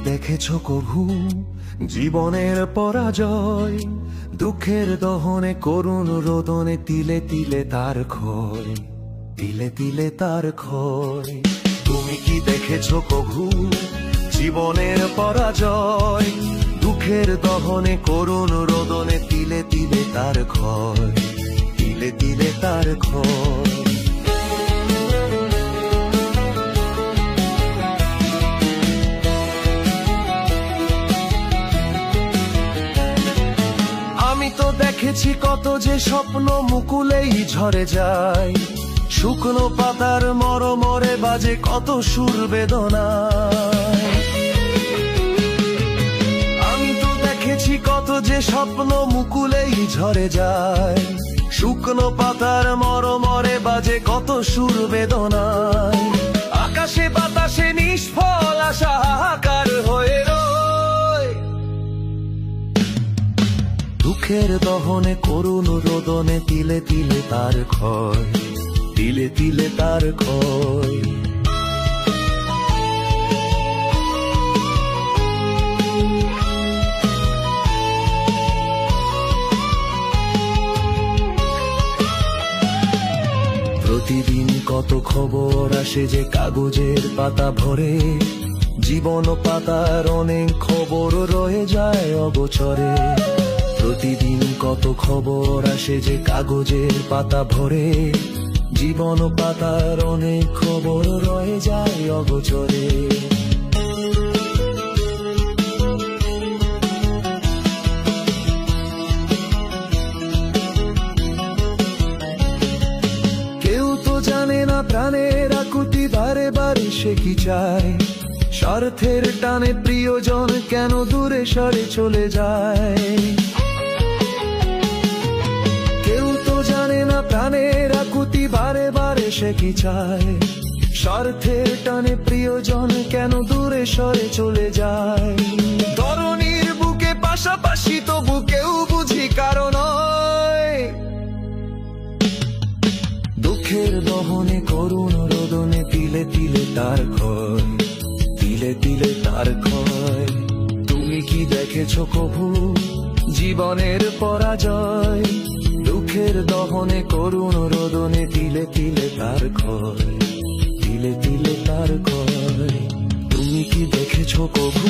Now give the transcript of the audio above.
দেখেছো কভু জীবনের পরাজয়? দুঃখের দহনে করুণ রোদনে তিলে তিলে তার ক্ষয়, তিলে তিলে তার ক্ষয়। তুমি কি দেখেছো কভু জীবনের পরাজয়? দুঃখের দহনে করুণ রোদনে তিলে তিলে তার ক্ষয়, তিলে তিলে তার ক্ষয়। আমি তো দেখেছি কত যে স্বপ্ন মুকুলেই ঝরে যায়, শুকনো পাতার মরমরে বাজে কত সুর বেদনায়। আমি তো দেখেছি কত যে স্বপ্ন মুকুলেই ঝরে যায়, শুকনো পাতার মরমরে বাজে কত সুর বেদনায়। আকাশে বাতাসে নিষ্ফল আশা হাহাকার হয়ে রয়, দুঃখের দহনে করুণ রোদনে তিলে তিলে তার ক্ষয়, তিলে তিলে তার ক্ষয়। প্রতিদিন কত খবর আসে যে কাগজের পাতা ভরে, জীবন পাতার অনেক খবর রয়ে যায় অগোচরে। প্রতিদিন কত খবর আসে যে কাগজের পাতা ভরে, জীবন পাতার অনেক খবর রয়ে যায় অগোচরে। কেউ তো জানে না প্রাণের আকুতি বারে বারে সে কি চায়, স্বার্থের টানে প্রিয়জন কেন দূরে সরে চলে যায়। প্রাণের আকুতি বারে বারে সে কি চায়, স্বার্থের টানে প্রিয়জন কেন দূরে সরে চলে যায়। ধরণীর বুকে পাশাপাশি তবু কেউ বুঝি কারণ দুঃখের দহনে করুণ রোদনে তিলে তিলে তার ক্ষয়, তিলে তিলে তার ক্ষয়। তুমি কি দেখেছো কভু জীবনের পরাজয়? দুঃখের দহনে করুণ রোদনে তিলে তিলে তার ক্ষয়, তিলে তিলে তার ক্ষয়। তুমি কি দেখেছো কভু?